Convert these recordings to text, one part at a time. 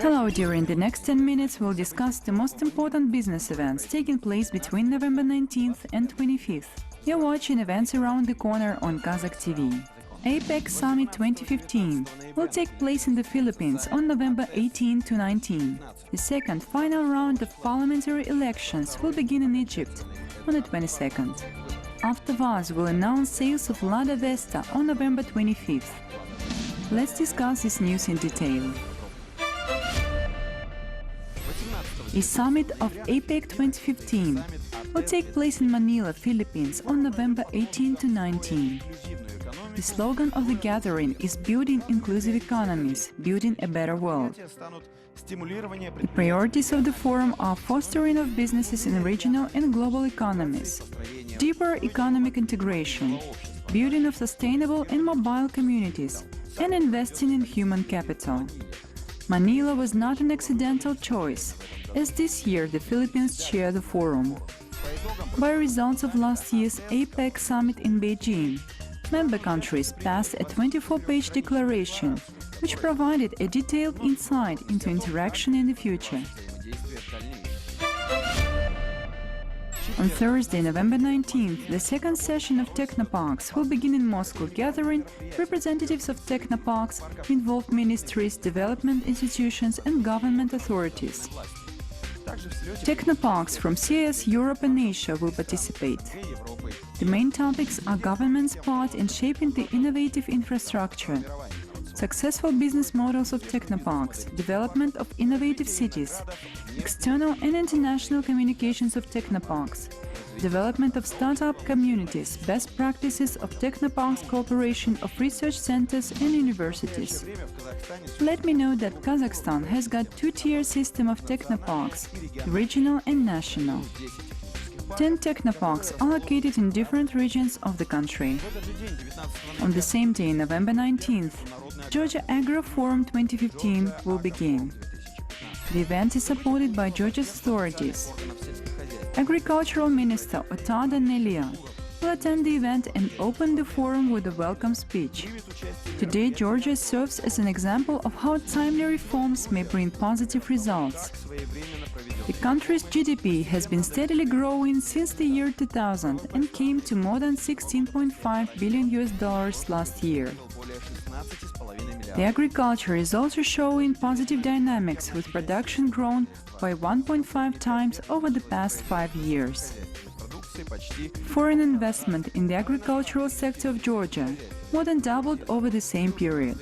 Hello, during the next 10 minutes we'll discuss the most important business events taking place between November 19th and 25th. You're watching events around the corner on Kazakh TV. APEC Summit 2015 will take place in the Philippines on November 18 to 19. The second final round of parliamentary elections will begin in Egypt on the 22nd. Avtovaz will announce sales of Lada Vesta on November 25th. Let's discuss this news in detail. The summit of APEC 2015 will take place in Manila, Philippines on November 18 to 19. The slogan of the gathering is Building Inclusive Economies, Building a Better World. The priorities of the forum are fostering of businesses in regional and global economies, deeper economic integration, building of sustainable and mobile communities, and investing in human capital. Manila was not an accidental choice, as this year the Philippines chair the forum. By results of last year's APEC summit in Beijing, member countries passed a 24-page declaration, which provided a detailed insight into interaction in the future. On Thursday, November 19th, the second session of Technoparks will begin in Moscow, gathering representatives of Technoparks, involved ministries, development institutions and government authorities. Technoparks from CIS, Europe and Asia will participate. The main topics are government's part in shaping the innovative infrastructure, successful business models of Technoparks, development of innovative cities, external and international communications of Technoparks, development of startup communities, best practices of Technoparks cooperation of research centers and universities. Let me note that Kazakhstan has got two-tier system of Technoparks, regional and national. 10 Technoparks are located in different regions of the country. On the same day, November 19th, Georgia Agro Forum 2015 will begin. The event is supported by Georgia's authorities. Agricultural Minister Otada Nelia will attend the event and open the forum with a welcome speech. Today, Georgia serves as an example of how timely reforms may bring positive results. The country's GDP has been steadily growing since the year 2000 and came to more than $16.5 billion last year. The agriculture is also showing positive dynamics, with production grown by 1.5 times over the past 5 years. Foreign investment in the agricultural sector of Georgia more than doubled over the same period.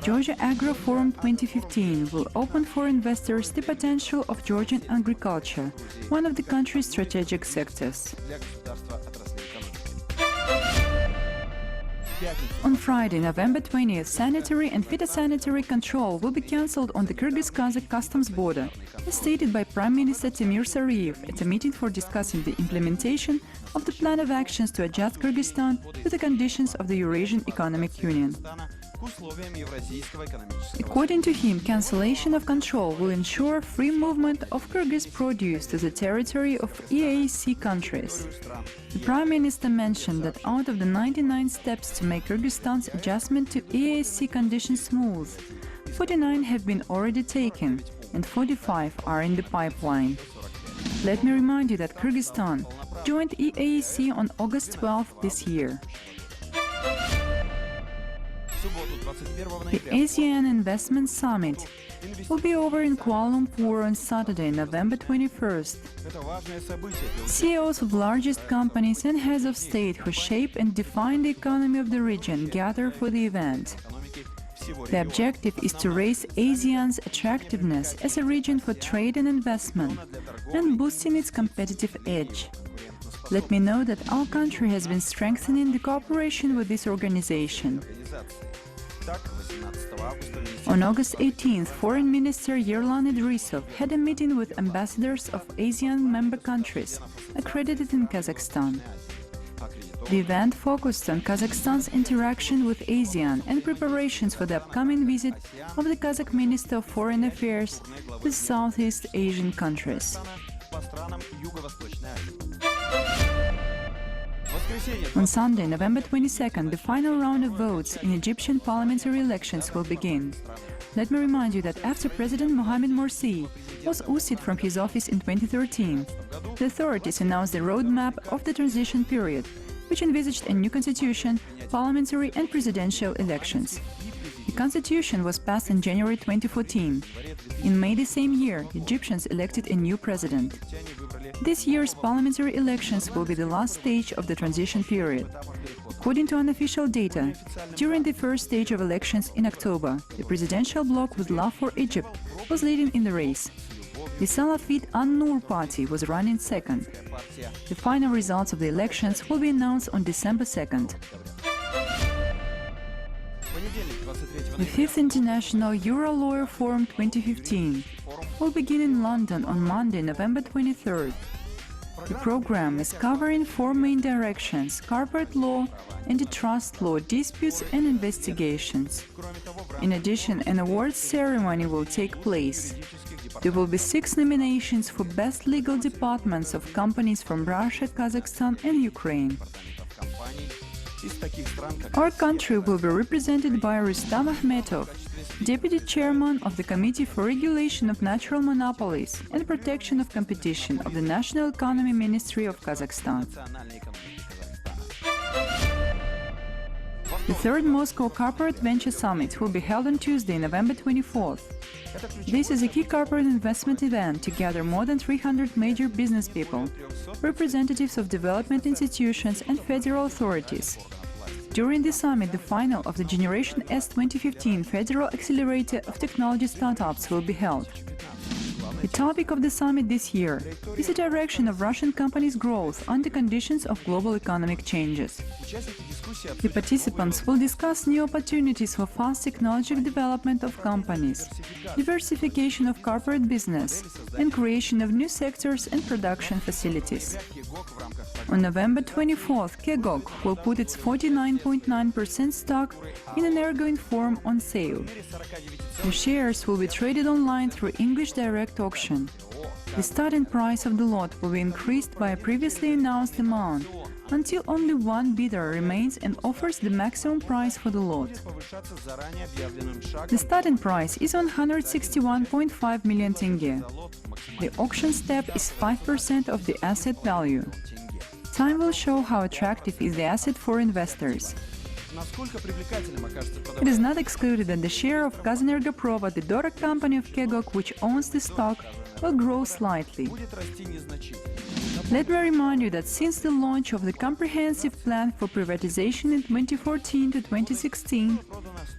Georgia Agro Forum 2015 will open for investors the potential of Georgian agriculture, one of the country's strategic sectors. On Friday, November 20th, sanitary and phytosanitary control will be cancelled on the Kyrgyz-Kazakh customs border, as stated by Prime Minister Temir Sariev at a meeting for discussing the implementation of the plan of actions to adjust Kyrgyzstan to the conditions of the Eurasian Economic Union. According to him, cancellation of control will ensure free movement of Kyrgyz produce to the territory of EAC countries. The Prime Minister mentioned that out of the 99 steps to make Kyrgyzstan's adjustment to EAC conditions smooth, 49 have been already taken and 45 are in the pipeline. Let me remind you that Kyrgyzstan joined EAC on August 12 this year. The ASEAN Investment Summit will be over in Kuala Lumpur on Saturday, November 21st. CEOs of largest companies and heads of state who shape and define the economy of the region gather for the event. The objective is to raise ASEAN's attractiveness as a region for trade and investment and boosting its competitive edge. Let me know that our country has been strengthening the cooperation with this organization. On August 18th, Foreign Minister Yerlan Idrisov had a meeting with ambassadors of ASEAN member countries accredited in Kazakhstan. The event focused on Kazakhstan's interaction with ASEAN and preparations for the upcoming visit of the Kazakh Minister of Foreign Affairs to Southeast Asian countries. On Sunday, November 22nd, the final round of votes in Egyptian parliamentary elections will begin. Let me remind you that after President Mohamed Morsi was ousted from his office in 2013, the authorities announced the roadmap of the transition period, which envisaged a new constitution, parliamentary and presidential elections. The constitution was passed in January 2014. In May the same year, Egyptians elected a new president. This year's parliamentary elections will be the last stage of the transition period. According to unofficial data, during the first stage of elections in October, the presidential bloc with Love for Egypt was leading in the race. The Salafist An-Nur party was running second. The final results of the elections will be announced on December 2nd. The 5th International Euro Lawyer Forum 2015 will begin in London on Monday, November 23rd. The program is covering four main directions: corporate law, antitrust law, disputes and investigations. In addition, an awards ceremony will take place. There will be 6 nominations for Best Legal Departments of companies from Russia, Kazakhstan and Ukraine. Our country will be represented by Rustam Ahmetov, Deputy Chairman of the Committee for Regulation of Natural Monopolies and Protection of Competition of the National Economy Ministry of Kazakhstan. The third Moscow Corporate Venture Summit will be held on Tuesday, November 24th. This is a key corporate investment event to gather more than 300 major business people, representatives of development institutions and federal authorities. During the summit, the final of the Generation S 2015 Federal Accelerator of Technology Startups will be held. The topic of the summit this year is the direction of Russian companies' growth under conditions of global economic changes. The participants will discuss new opportunities for fast technological development of companies, diversification of corporate business, and creation of new sectors and production facilities. On November 24th, Kazakh will put its 49.9% stock in Energoinform on sale. The shares will be traded online through English direct auction. The starting price of the lot will be increased by a previously announced amount until only one bidder remains and offers the maximum price for the lot. The starting price is 161.5 million tenge. The auction step is 5% of the asset value. Time will show how attractive is the asset for investors. It is not excluded that the share of Kazenergoprova, the daughter company of Kazakh, which owns the stock, will grow slightly. Let me remind you that since the launch of the comprehensive plan for privatization in 2014 to 2016,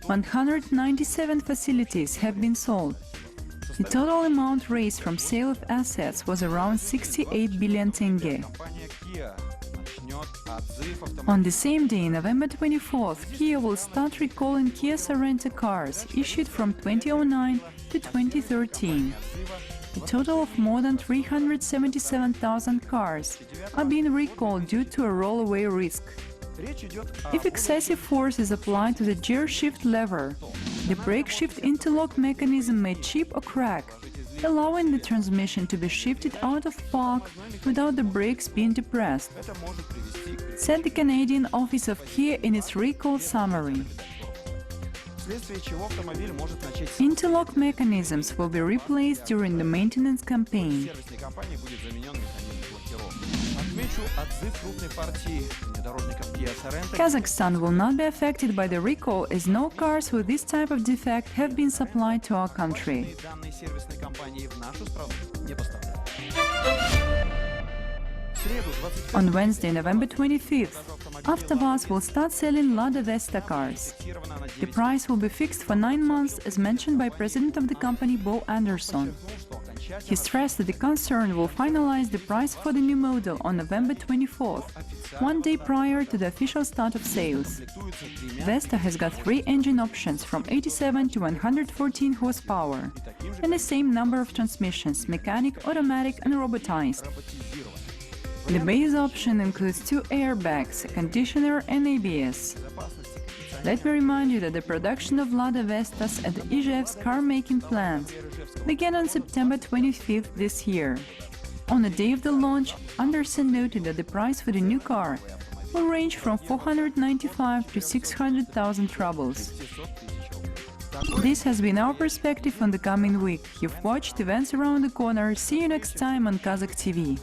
197 facilities have been sold. The total amount raised from sale of assets was around 68 billion tenge. On the same day, November 24th, Kia will start recalling Kia Sorento cars issued from 2009 to 2013. A total of more than 377,000 cars are being recalled due to a rollaway risk. If excessive force is applied to the gear shift lever, the brake shift interlock mechanism may chip or crack, allowing the transmission to be shifted out of park without the brakes being depressed, said the Canadian office of Kia in its recall summary. Interlock mechanisms will be replaced during the maintenance campaign. Kazakhstan will not be affected by the recall as no cars with this type of defect have been supplied to our country. On Wednesday, November 25th, Avtovaz will start selling Lada Vesta cars. The price will be fixed for 9 months as mentioned by President of the company Bo Anderson. He stressed that the concern will finalize the price for the new model on November 24th, one day prior to the official start of sales. Vesta has got 3 engine options from 87 to 114 horsepower and the same number of transmissions, mechanic, automatic and robotized. The base option includes 2 airbags, a conditioner and ABS. Let me remind you that the production of Lada Vestas at the Ijev's car-making plant began on September 25th this year. On the day of the launch, Anderson noted that the price for the new car will range from 495 to 600,000 rubles. This has been our perspective on the coming week. You've watched Events Around the Corner. See you next time on Kazakh TV.